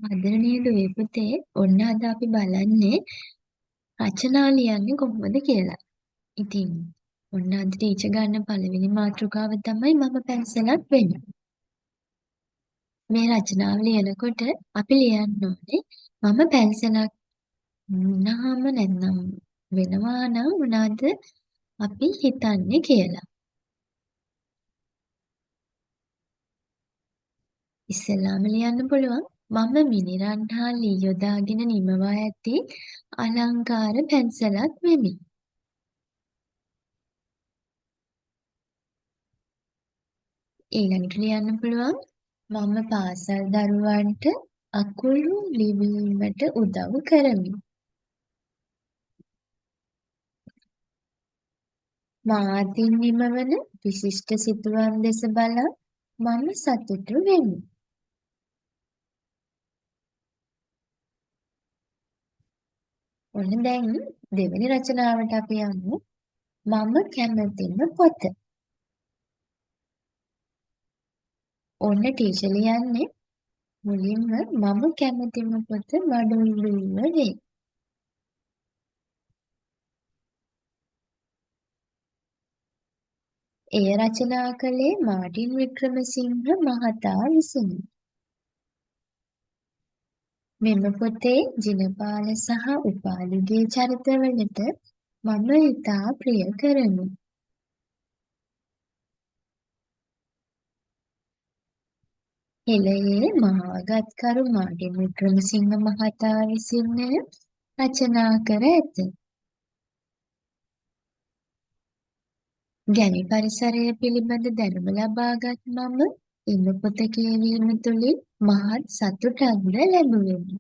ආදරණීය දුවේ පුතේ, ඔන්න අද අපි බලන්නේ රචනා ලියන්නේ කොහොමද කියලා. ඉතින් ඔන්න අද ටීචර් ගන්න පළවෙනි මාතෘකාව තමයි මම පැන්සලක් වෙමි. මේ රචනාව ලියනකොට අපි ලියන්න ඕනේ මම පැන්සලක් වුණාම නැත්නම් වෙනවා නම් මොනවද අපි හිතන්නේ කියලා. ඉස්සෙල්ලාම ලියන්න පුළුවන් මම මිනිරන් හා ලී යොදාගෙන නිමවා ඇති අලංකාර පැන්සලක් වෙමි. ඊළඟට ලියන්න පුළුවන් මම පාසල් දරුවන්ට අකුරු ලිවීමට උදව් කරමි. මා අතින් නිමවන විශිෂ්ට සිතුවම් දෙස බලා මම සතුටු වෙමි. ඔන්න දැන් දෙවෙනි රචනාවට අපි යමු. මම කැමතිම පොත. ඔන්න ටීචර් ලියන්නේ මුලින්ම මම කැමතිම පොත මඩුල් වීම වේ. එය රචනා කළේ මාර්ටින් වික්‍රමසිංහ මහතා විසිනි. මෙම පොතේ ජිනපාල සහ උපාලිගේ චරිතවලට මම ඉතා ප්‍රිය කරමි. හෙළයේ මහාගත්කරු මාර්ටින් වික්‍රමසිංහ මහතා විසින්ය රචනා කර ඇත. ගැමි පරිසරය පිළිබඳ දැනුම ලබාගත් මම එම පොත කියවීම තුළින් මහත් සතුටක්ද ලැබුවෙමි.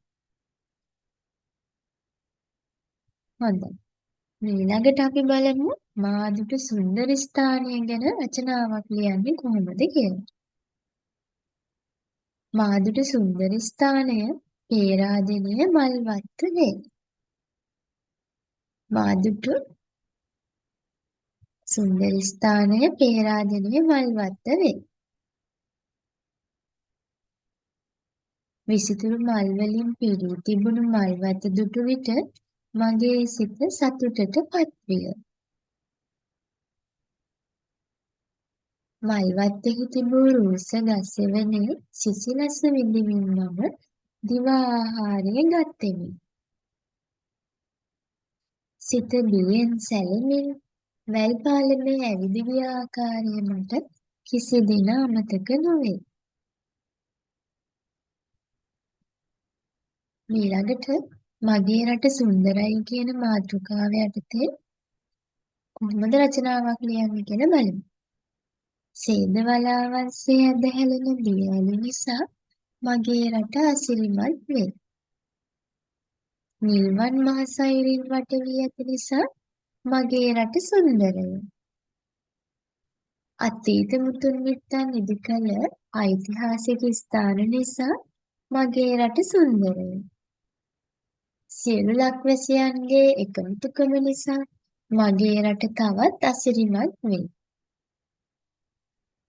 හොඳයි. ඊළඟට අපි බලමු මාදුට සුන්දර ස්ථානය ගැන රචනාවක් ලියන්නේ කොහොමද කියලා. මාදුට සුන්දර ස්ථානය පේරාදෙණිය මල්වත්ත වේ. මාදුට සුන්දර ස්ථානය පේරාදෙණිය මල්වත්ත වේ. විසිතුරු මල් වලින් පිරී තිබුණු මල්වත දුටු විට මගේ සිත සතුටට පත්විය. මල්වත්තෙහි තිබූ රූස්ස ගස් සෙවණේ සිසිලස විඳිමින් මම දිවා ආහාරය ගත්ෙමි. සිත බියෙන් සැලෙමින් වැල් පාලමේ ඇවිද ගිය ආකාරය මට කිසිදින අමතක නොවේ. ඊළඟට මගේ රට සුන්දරයි කියන මාතෘකාව යටතේ කොහොමද රචනාවක් ලියන්නේ කියලා බලමු. සේද වලාවන්සේ ඇද හැලෙන දියඇලි නිසා මගේ රට අසිරිමත් වේ. නිල්වන් මහ සයුරින් වට වී ඇති නිසා මගේ රට සුන්දරය. අතීත මුතුන් මිත්තන් ඉදිකළ ඓතිහාසික ස්ථාන නිසා මගේ රට සුන්දරය. සියලු ලක්වැසියන්ගේ එකමුතුකම නිසා මගේ රට තවත් අසිරිමත් වේ.